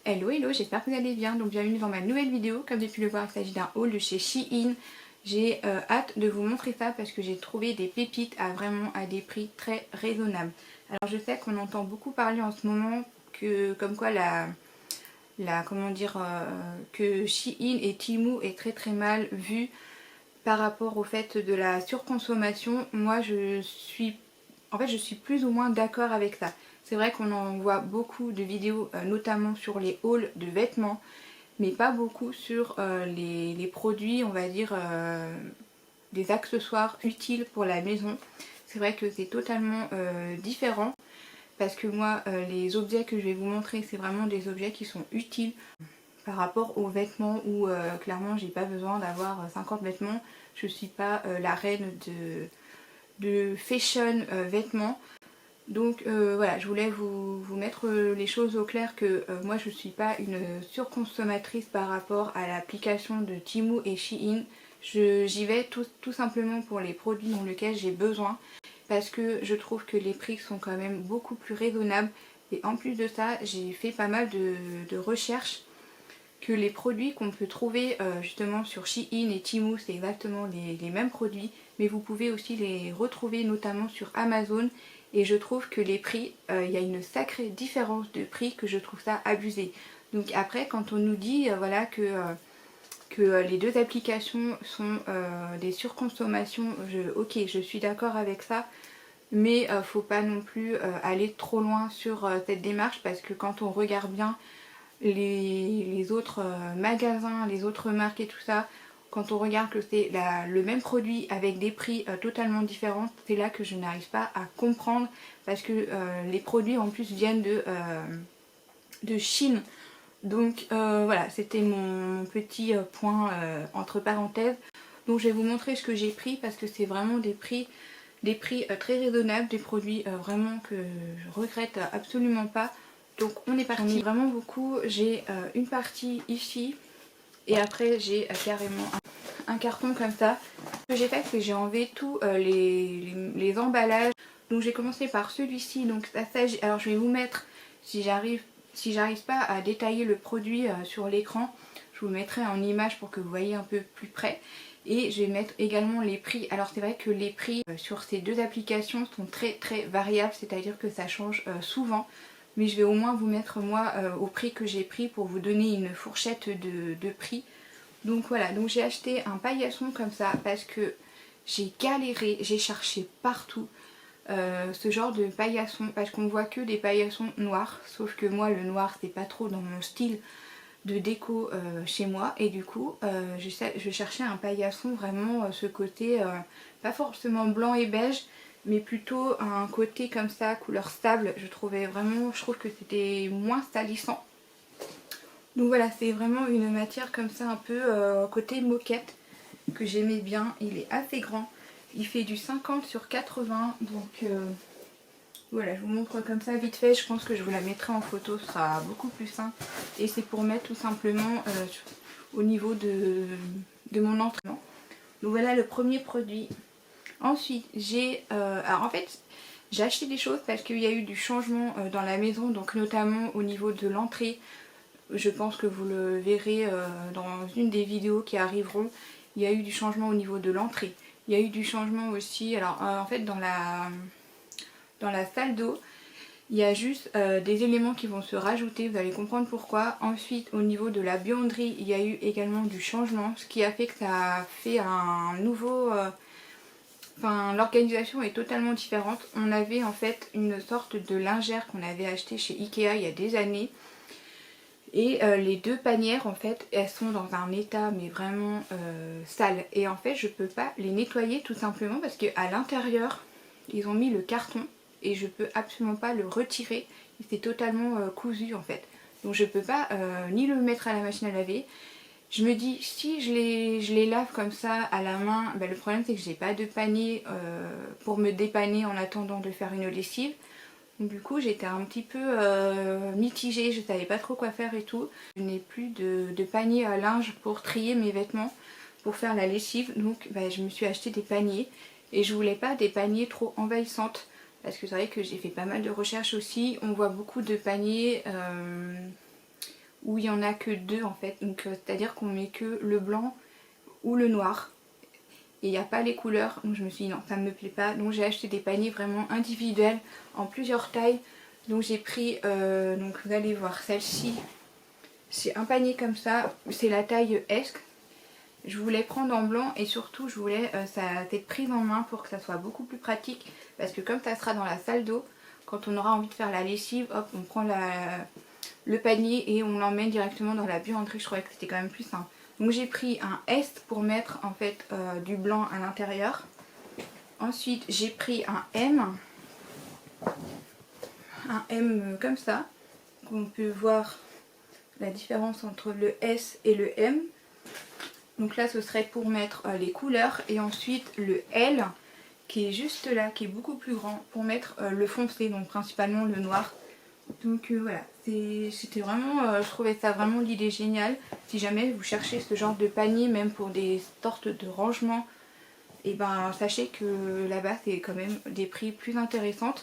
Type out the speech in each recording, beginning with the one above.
Hello hello, j'espère que vous allez bien, donc bienvenue dans ma nouvelle vidéo. Comme j'ai pu le voir, il s'agit d'un haul de chez Shein. J'ai hâte de vous montrer ça parce que j'ai trouvé des pépites à des prix très raisonnables. Alors je sais qu'on entend beaucoup parler en ce moment que comme quoi que Shein et Temu est très mal vu par rapport au fait de la surconsommation. Moi je suis plus ou moins d'accord avec ça. C'est vrai qu'on en voit beaucoup de vidéos, notamment sur les hauls de vêtements, mais pas beaucoup sur les produits, on va dire, des accessoires utiles pour la maison. C'est vrai que c'est totalement différent, parce que moi, les objets que je vais vous montrer, c'est vraiment des objets qui sont utiles par rapport aux vêtements où clairement j'ai pas besoin d'avoir 50 vêtements. Je suis pas la reine de fashion vêtements. Donc voilà, je voulais vous mettre les choses au clair que moi je suis pas une surconsommatrice par rapport à l'application de Temu et Shein. J'y vais tout simplement pour les produits dans lesquels j'ai besoin, parce que je trouve que les prix sont quand même beaucoup plus raisonnables. Et en plus de ça, j'ai fait pas mal de recherches que les produits qu'on peut trouver justement sur Shein et Temu, c'est exactement les mêmes produits, mais vous pouvez aussi les retrouver notamment sur Amazon. Et je trouve que les prix, il y a une sacrée différence de prix que je trouve ça abusé. Donc après, quand on nous dit voilà que les deux applications sont des surconsommations, ok, je suis d'accord avec ça, mais faut pas non plus aller trop loin sur cette démarche, parce que quand on regarde bien les autres magasins, les autres marques et tout ça, quand on regarde que c'est le même produit avec des prix totalement différents, c'est là que je n'arrive pas à comprendre, parce que les produits en plus viennent de Chine. Donc voilà, c'était mon petit point entre parenthèses. Donc je vais vous montrer ce que j'ai pris, parce que c'est vraiment des prix très raisonnables, des produits vraiment que je regrette absolument pas. Donc on est parti. J'en ai vraiment beaucoup. J'ai une partie ici et après j'ai carrément un carton comme ça. Ce que j'ai fait, c'est que j'ai enlevé tous les emballages. Donc j'ai commencé par celui-ci. Donc ça, alors je vais vous mettre, si j'arrive pas à détailler le produit sur l'écran, je vous le mettrai en image pour que vous voyez un peu plus près. Et je vais mettre également les prix. Alors c'est vrai que les prix sur ces deux applications sont très variables, c'est-à-dire que ça change souvent. Mais je vais au moins vous mettre moi au prix que j'ai pris pour vous donner une fourchette de prix. Donc voilà, donc j'ai acheté un paillasson comme ça parce que j'ai galéré, j'ai cherché partout ce genre de paillasson, parce qu'on voit que des paillassons noirs, sauf que moi le noir c'est pas trop dans mon style de déco chez moi, et du coup je cherchais un paillasson vraiment ce côté pas forcément blanc et beige, mais plutôt un côté comme ça couleur sable. Je trouve que c'était moins salissant. Donc voilà, c'est vraiment une matière comme ça un peu côté moquette que j'aimais bien. Il est assez grand, il fait du 50 sur 80, donc voilà, je vous montre comme ça vite fait. Je pense que je vous la mettrai en photo, ce sera beaucoup plus simple. Et c'est pour mettre tout simplement au niveau de mon entraînement. Donc voilà le premier produit. Ensuite alors en fait j'ai acheté des choses parce qu'il y a eu du changement dans la maison, donc notamment au niveau de l'entrée. Je pense que vous le verrez dans une des vidéos qui arriveront. Il y a eu du changement au niveau de l'entrée. Il y a eu du changement aussi, alors en fait dans la salle d'eau, il y a juste des éléments qui vont se rajouter, vous allez comprendre pourquoi. Ensuite au niveau de la buanderie, il y a eu également du changement, ce qui a fait que ça a fait un nouveau... Enfin, l'organisation est totalement différente. On avait en fait une sorte de lingère qu'on avait acheté chez Ikea il y a des années. Et les deux panières en fait, elles sont dans un état mais vraiment sale. Et en fait je peux pas les nettoyer tout simplement parce qu'à l'intérieur ils ont mis le carton et je peux absolument pas le retirer. C'est totalement cousu en fait. Donc je peux pas ni le mettre à la machine à laver. Je me dis, si je les lave comme ça à la main, bah, le problème c'est que j'ai pas de panier pour me dépanner en attendant de faire une lessive. Donc du coup j'étais un petit peu mitigée, je savais pas trop quoi faire et tout. Je n'ai plus de panier à linge pour trier mes vêtements, pour faire la lessive. Donc bah, je me suis acheté des paniers. Et je voulais pas des paniers trop envahissantes, parce que c'est vrai que j'ai fait pas mal de recherches aussi. On voit beaucoup de paniers où il n'y en a que deux en fait. Donc c'est à dire qu'on met que le blanc ou le noir. Et il n'y a pas les couleurs, donc je me suis dit non, ça ne me plaît pas. Donc j'ai acheté des paniers vraiment individuels en plusieurs tailles. Donc j'ai pris, donc vous allez voir celle-ci, c'est un panier comme ça, c'est la taille S. Je voulais prendre en blanc et surtout je voulais sa tête prise en main pour que ça soit beaucoup plus pratique. Parce que comme ça sera dans la salle d'eau, quand on aura envie de faire la lessive, hop, on prend le panier et on l'emmène directement dans la buanderie. Je trouvais que c'était quand même plus simple. Donc j'ai pris un S pour mettre en fait du blanc à l'intérieur. Ensuite j'ai pris un M comme ça. On peut voir la différence entre le S et le M. Donc là ce serait pour mettre les couleurs. Et ensuite le L qui est juste là, qui est beaucoup plus grand, pour mettre le foncé, donc principalement le noir. Donc voilà, c'était vraiment, je trouvais ça vraiment l'idée géniale. Si jamais vous cherchez ce genre de panier, même pour des sortes de rangements, et ben sachez que là-bas c'est quand même des prix plus intéressants.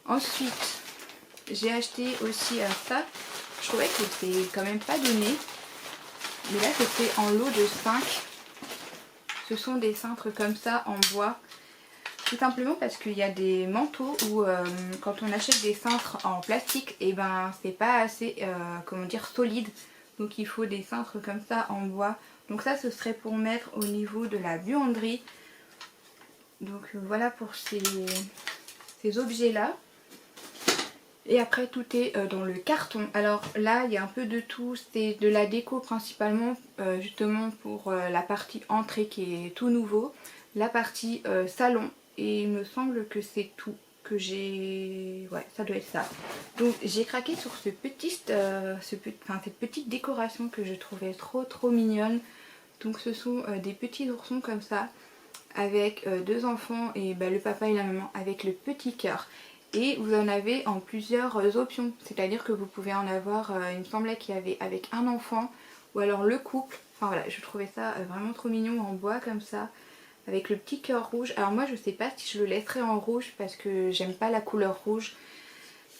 Ensuite, j'ai acheté aussi ça. Je trouvais que c'est quand même pas donné. Mais là c'était en lot de 5. Ce sont des cintres comme ça en bois. Tout simplement parce qu'il y a des manteaux où quand on achète des cintres en plastique, et ben c'est pas assez comment dire solide. Donc il faut des cintres comme ça en bois. Donc ça ce serait pour mettre au niveau de la buanderie. Donc voilà pour ces objets là. Et après tout est dans le carton. Alors là il y a un peu de tout. C'est de la déco principalement justement pour la partie entrée qui est tout nouveau. La partie salon. Et il me semble que c'est tout que j'ai... Ouais, ça doit être ça. Donc j'ai craqué sur cette petite décoration que je trouvais trop mignonne. Donc ce sont des petits oursons comme ça, avec deux enfants et le papa et la maman avec le petit cœur. Et vous en avez en plusieurs options. C'est-à-dire que vous pouvez en avoir, il me semblait qu'il y avait avec un enfant, ou alors le couple. Enfin voilà, je trouvais ça vraiment trop mignon en bois comme ça. Avec le petit cœur rouge. Alors moi je sais pas si je le laisserai en rouge parce que j'aime pas la couleur rouge.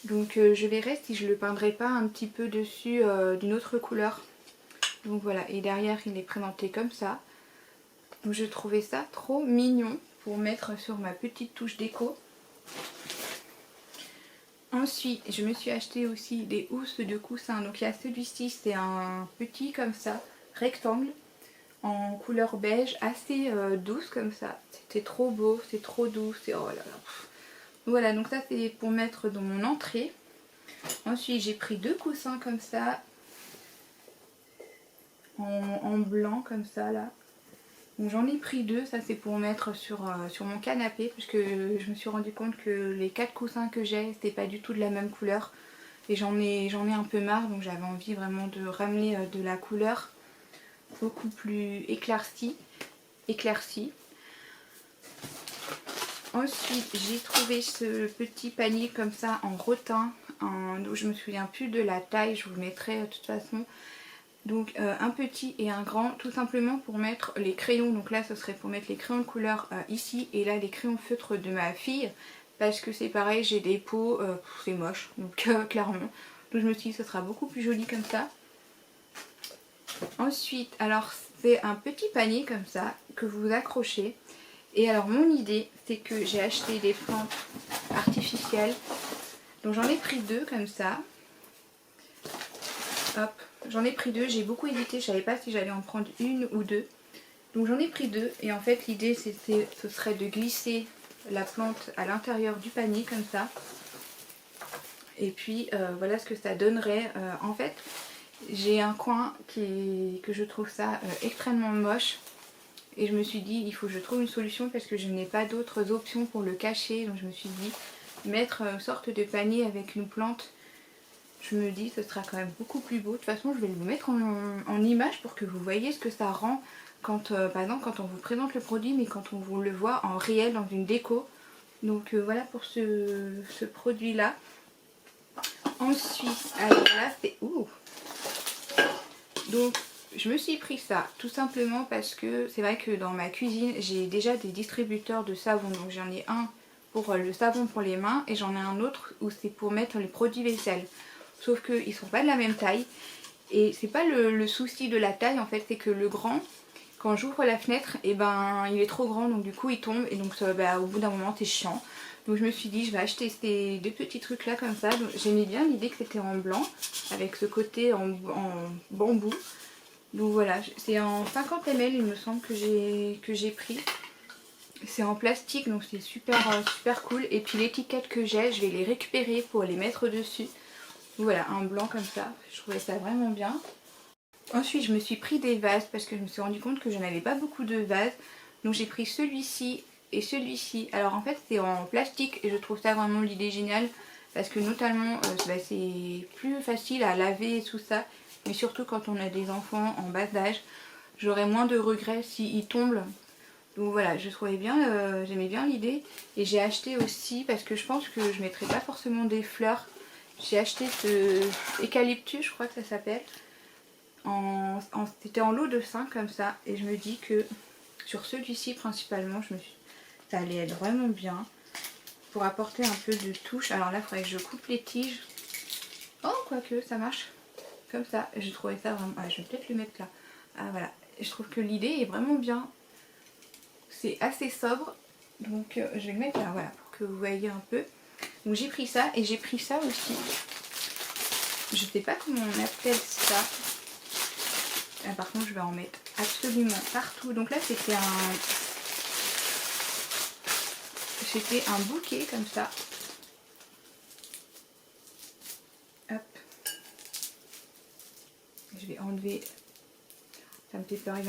Donc je verrai si je le peindrai pas un petit peu dessus d'une autre couleur. Donc voilà, et derrière il est présenté comme ça. Donc je trouvais ça trop mignon pour mettre sur ma petite touche déco. Ensuite je me suis acheté aussi des housses de coussin. Donc il y a celui-ci, c'est un petit comme ça, rectangle, en couleur beige, assez douce comme ça. C'était trop beau, c'est trop doux, c'est oh là là. Voilà, donc ça c'est pour mettre dans mon entrée. Ensuite j'ai pris deux coussins comme ça, en blanc comme ça là. Donc j'en ai pris deux, ça c'est pour mettre sur mon canapé, parce que je me suis rendu compte que les 4 coussins que j'ai, c'était pas du tout de la même couleur. Et j'en ai un peu marre, donc j'avais envie vraiment de ramener de la couleur beaucoup plus éclaircie. Ensuite j'ai trouvé ce petit panier comme ça en rotin, donc je me souviens plus de la taille, je vous mettrai de toute façon. Donc un petit et un grand, tout simplement pour mettre les crayons. Donc là ce serait pour mettre les crayons de couleur ici, et là les crayons feutres de ma fille, parce que c'est pareil, j'ai des pots, c'est moche, donc clairement. Donc je me suis dit ce sera beaucoup plus joli comme ça. Ensuite, alors c'est un petit panier comme ça que vous accrochez. Et alors mon idée c'est que j'ai acheté des plantes artificielles. Donc j'en ai pris deux comme ça. Hop, j'en ai pris deux, j'ai beaucoup hésité, je savais pas si j'allais en prendre une ou deux. Donc j'en ai pris deux et en fait l'idée ce serait de glisser la plante à l'intérieur du panier comme ça. Et puis voilà ce que ça donnerait. En fait j'ai un coin que je trouve ça extrêmement moche. Et je me suis dit il faut que je trouve une solution parce que je n'ai pas d'autres options pour le cacher. Donc je me suis dit mettre une sorte de panier avec une plante. Je me dis ce sera quand même beaucoup plus beau. De toute façon je vais le mettre en image pour que vous voyez ce que ça rend quand, par exemple quand on vous présente le produit, mais quand on vous le voit en réel dans une déco. Donc voilà pour ce produit là. Ensuite, alors là c'est... Donc je me suis pris ça tout simplement parce que c'est vrai que dans ma cuisine j'ai déjà des distributeurs de savon. Donc j'en ai un pour le savon pour les mains et j'en ai un autre où c'est pour mettre les produits vaisselle. Sauf qu'ils ne sont pas de la même taille. Et c'est pas le souci de la taille en fait, c'est que le grand, quand j'ouvre la fenêtre, et ben il est trop grand, donc du coup il tombe, et donc ça, au bout d'un moment c'est chiant. Donc je me suis dit je vais acheter ces deux petits trucs là comme ça. J'aimais bien l'idée que c'était en blanc, avec ce côté en bambou. Donc voilà, c'est en 50 ml il me semble que j'ai pris. C'est en plastique, donc c'est super cool. Et puis l'étiquette que j'ai, je vais les récupérer pour les mettre dessus. Voilà, un blanc comme ça, je trouvais ça vraiment bien. Ensuite je me suis pris des vases parce que je me suis rendu compte que je n'avais pas beaucoup de vases. Donc j'ai pris celui-ci et celui-ci. Alors en fait c'est en plastique et je trouve ça vraiment l'idée géniale. Parce que notamment c'est plus facile à laver et tout ça. Mais surtout quand on a des enfants en bas âge, j'aurais moins de regrets s'ils tombent. Donc voilà, je trouvais bien, j'aimais bien l'idée. Et j'ai acheté aussi, parce que je pense que je mettrais pas forcément des fleurs. J'ai acheté ce eucalyptus, je crois que ça s'appelle. C'était en lot de 5 comme ça. Et je me dis que sur celui-ci principalement, ça allait être vraiment bien. Pour apporter un peu de touche. Alors là, il faudrait que je coupe les tiges. Oh, quoique, ça marche. Comme ça. J'ai trouvé ça vraiment... Ah, je vais peut-être le mettre là. Ah, voilà. Je trouve que l'idée est vraiment bien. C'est assez sobre. Donc, je vais le mettre là, voilà, pour que vous voyez un peu. Donc, j'ai pris ça. Et j'ai pris ça aussi. Je sais pas comment on appelle ça. Ah, par contre, je vais en mettre absolument partout. Donc là, c'était un bouquet comme ça. Hop. Je vais enlever. Ça me fait peur, il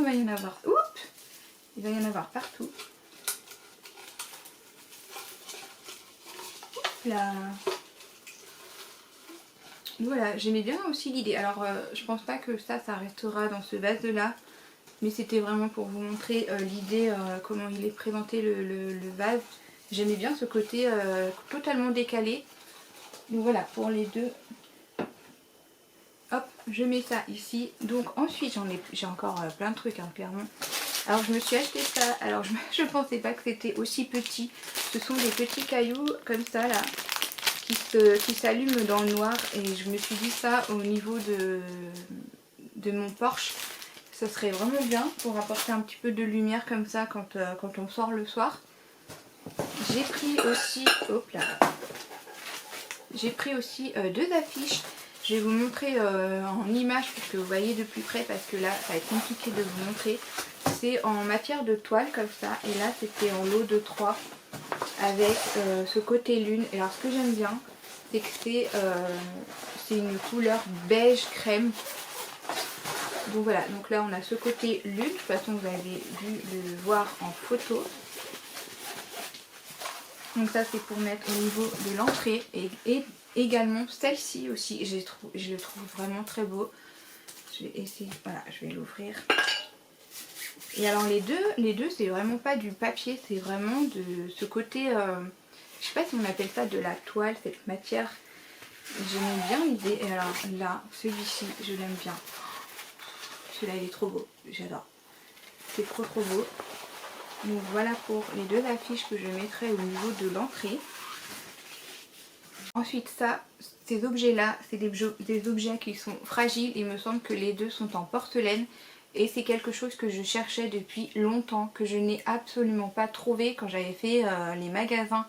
va y en avoir. Oups! Il va y en avoir partout. Là. Voilà, j'aimais bien aussi l'idée. Alors, je pense pas que ça restera dans ce vase là. Mais c'était vraiment pour vous montrer l'idée, comment il est présenté le vase. J'aimais bien ce côté totalement décalé. Donc voilà, pour les deux. Hop, je mets ça ici. Donc ensuite, j'ai encore plein de trucs, hein, clairement. Alors je me suis acheté ça. Alors je pensais pas que c'était aussi petit. Ce sont des petits cailloux comme ça là, qui s'allument dans le noir. Et je me suis dit ça au niveau de mon Porsche. Ça serait vraiment bien pour apporter un petit peu de lumière comme ça quand on sort le soir. J'ai pris aussi... Hop là. J'ai pris aussi deux affiches. Je vais vous montrer en image pour que vous voyez de plus près parce que là ça va être compliqué de vous montrer. C'est en matière de toile comme ça et là c'était en lot de 3 avec ce côté lune. Et alors ce que j'aime bien c'est que c'est une couleur beige crème. Donc voilà, donc là on a ce côté lune, de toute façon vous avez dû le voir en photo. Donc ça c'est pour mettre au niveau de l'entrée et également celle-ci aussi, je le trouve vraiment très beau. Je vais essayer, voilà, je vais l'ouvrir. Et alors les deux c'est vraiment pas du papier, c'est vraiment de ce côté, je sais pas si on appelle ça de la toile, cette matière. J'aime bien l'idée. Et alors là, celui-ci, je l'aime bien. Celui-là il est trop beau, j'adore. C'est trop beau. Donc voilà pour les deux affiches que je mettrai au niveau de l'entrée. Ensuite ça, ces objets là, c'est des objets qui sont fragiles. Il me semble que les deux sont en porcelaine. Et c'est quelque chose que je cherchais depuis longtemps, que je n'ai absolument pas trouvé quand j'avais fait les magasins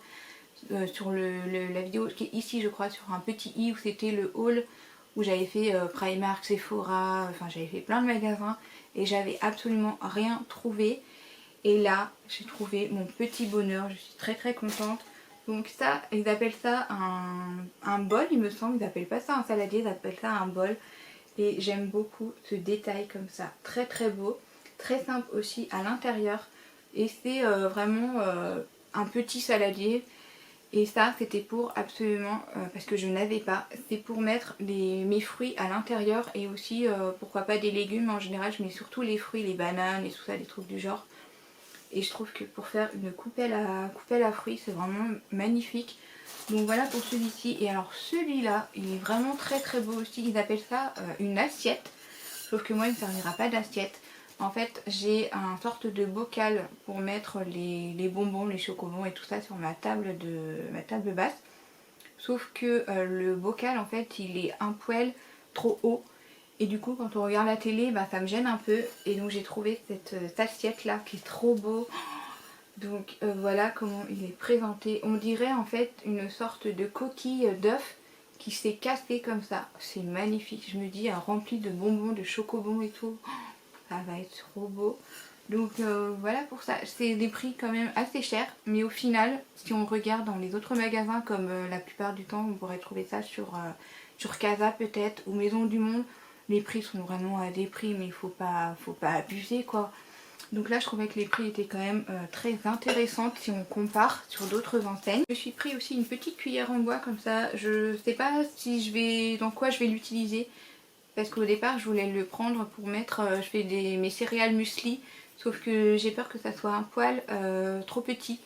sur la vidéo qui est ici je crois, sur un petit i où c'était le haul où j'avais fait Primark, Sephora, enfin j'avais fait plein de magasins et j'avais absolument rien trouvé. Et là j'ai trouvé mon petit bonheur, je suis très contente. Donc ça, ils appellent ça un bol il me semble, ils n'appellent pas ça un saladier, ils appellent ça un bol. Et j'aime beaucoup ce détail comme ça, très beau, très simple aussi à l'intérieur. Et c'est vraiment un petit saladier. Et ça c'était pour absolument, parce que je n'avais pas, c'est pour mettre mes fruits à l'intérieur. Et aussi pourquoi pas des légumes, en général je mets surtout les fruits, les bananes et tout ça, des trucs du genre. Et je trouve que pour faire une coupelle à fruits c'est vraiment magnifique. Donc voilà pour celui-ci. Et alors celui-là, il est vraiment très beau aussi. Ils appellent ça une assiette. Sauf que moi, il ne servira pas d'assiette. En fait, j'ai un sorte de bocal pour mettre les bonbons, les chocobons et tout ça sur ma table basse. Sauf que le bocal, en fait, il est un poil trop haut. Et du coup quand on regarde la télé, bah, ça me gêne un peu. Et donc j'ai trouvé cette assiette là qui est trop beau. Donc voilà comment il est présenté. On dirait en fait une sorte de coquille d'œuf qui s'est cassée comme ça. C'est magnifique. Je me dis, rempli de bonbons, de chocobons et tout. Ça va être trop beau. Donc voilà pour ça. C'est des prix quand même assez chers. Mais au final, si on regarde dans les autres magasins, comme la plupart du temps, on pourrait trouver ça sur Casa peut-être, ou Maison du Monde. Les prix sont vraiment à des prix, mais il faut pas abuser quoi. Donc là je trouvais que les prix étaient quand même très intéressants si on compare sur d'autres enseignes. Je me suis pris aussi une petite cuillère en bois comme ça. Je sais pas si dans quoi je vais l'utiliser. Parce qu'au départ je voulais le prendre pour mettre, je fais mes céréales muesli. Sauf que j'ai peur que ça soit un poil trop petit.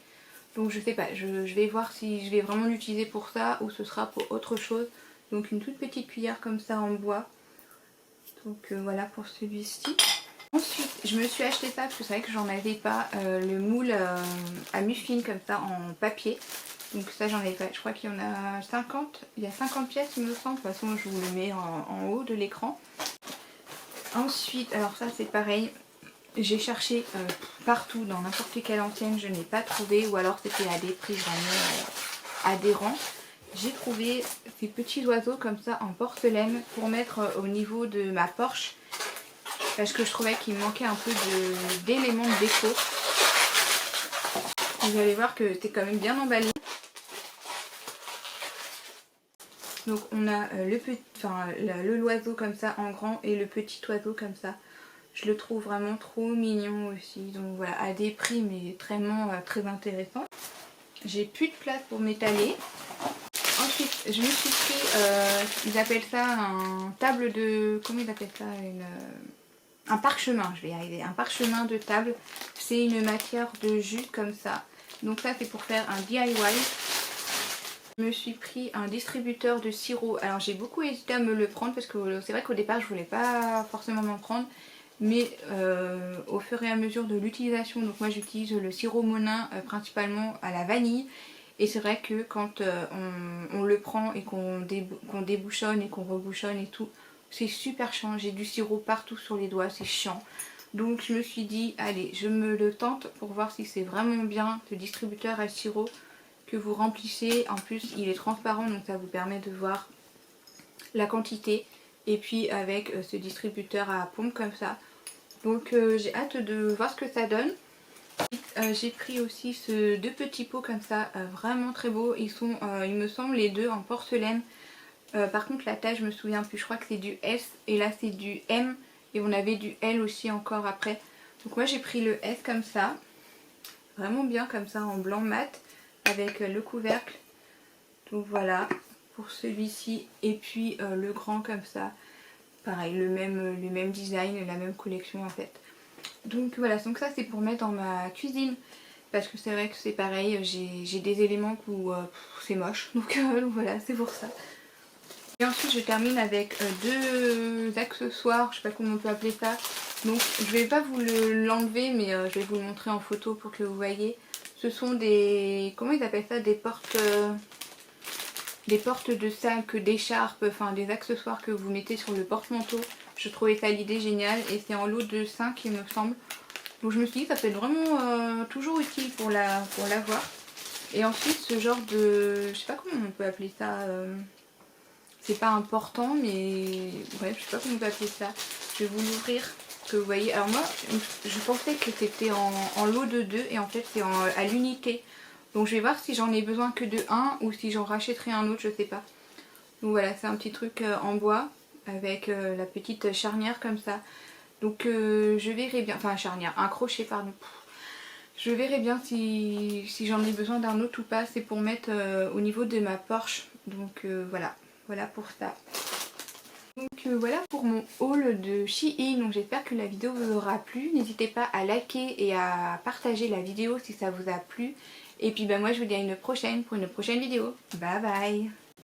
Donc je sais pas, je vais voir si je vais vraiment l'utiliser pour ça ou ce sera pour autre chose. Donc une toute petite cuillère comme ça en bois. Donc voilà pour celui-ci. Ensuite, je me suis acheté ça parce que c'est vrai que j'en avais pas, le moule à muffins comme ça en papier. Donc ça j'en ai pas, je crois qu'il y en a 50, il y a 50 pièces il me semble. De toute façon je vous le mets en haut de l'écran. Ensuite, alors ça c'est pareil, j'ai cherché partout dans n'importe quelle enseigne, je n'ai pas trouvé, ou alors c'était à des prix vraiment adhérents. J'ai trouvé ces petits oiseaux comme ça en porcelaine pour mettre au niveau de ma Porsche. Parce que je trouvais qu'il me manquait un peu d'éléments de déco. Vous allez voir que c'est quand même bien emballé. Donc on a l'oiseau comme ça en grand et le petit oiseau comme ça. Je le trouve vraiment trop mignon aussi. Donc voilà, à des prix mais vraiment très intéressant. J'ai plus de place pour m'étaler. Ensuite je me suis pris, ils appellent ça un table de... Comment ils appellent ça un parchemin, je vais y arriver, un parchemin de table. C'est une matière de jus comme ça. Donc ça c'est pour faire un DIY. Je me suis pris un distributeur de sirop. Alors j'ai beaucoup hésité à me le prendre parce que c'est vrai qu'au départ je voulais pas forcément m'en prendre. Mais au fur et à mesure de l'utilisation, donc moi j'utilise le sirop Monin principalement à la vanille. Et c'est vrai que quand on le prend et qu'on débouchonne et qu'on rebouchonne et tout, c'est super chiant, j'ai du sirop partout sur les doigts, c'est chiant. Donc je me suis dit, allez, je me le tente pour voir si c'est vraiment bien ce distributeur à sirop que vous remplissez. En plus il est transparent donc ça vous permet de voir la quantité. Et puis avec ce distributeur à pompe comme ça. Donc j'ai hâte de voir ce que ça donne. J'ai pris aussi ces deux petits pots comme ça, vraiment très beaux. Ils sont, il me semble, les deux en porcelaine. Par contre la taille je me souviens plus, je crois que c'est du S et là c'est du M et on avait du L aussi encore après. Donc moi j'ai pris le S comme ça, vraiment bien comme ça en blanc mat avec le couvercle. Donc voilà pour celui-ci et puis le grand comme ça, pareil le même design, la même collection en fait. Donc voilà, donc ça c'est pour mettre dans ma cuisine. Parce que c'est vrai que c'est pareil, j'ai des éléments où c'est moche. Donc voilà, c'est pour ça. Et ensuite je termine avec deux accessoires, je sais pas comment on peut appeler ça. Donc je vais pas vous l'enlever mais je vais vous le montrer en photo pour que vous voyez. Ce sont des... comment ils appellent ça? Des portes de sac, d'écharpe, enfin des accessoires que vous mettez sur le porte-manteau. Je trouvais ça l'idée géniale et c'est en lot de 5 il me semble. Donc je me suis dit ça peut être vraiment toujours utile pour l'avoir. Et ensuite ce genre de... je sais pas comment on peut appeler ça... c'est pas important mais bref je sais pas comment on peut appeler ça. Je vais vous l'ouvrir que vous voyez. Alors moi je pensais que c'était en lot de 2 et en fait c'est à l'unité. Donc je vais voir si j'en ai besoin que de 1 ou si j'en rachèterai un autre, je sais pas. Donc voilà, c'est un petit truc en bois avec la petite charnière comme ça. Donc je verrai bien, enfin charnière, un crochet pardon. Je verrai bien si j'en ai besoin d'un autre ou pas. C'est pour mettre au niveau de ma Porsche. Donc voilà, voilà pour ça. Donc voilà pour mon haul de Shein. Donc j'espère que la vidéo vous aura plu. N'hésitez pas à liker et à partager la vidéo si ça vous a plu. Et puis bah moi je vous dis à une prochaine pour une prochaine vidéo. Bye bye.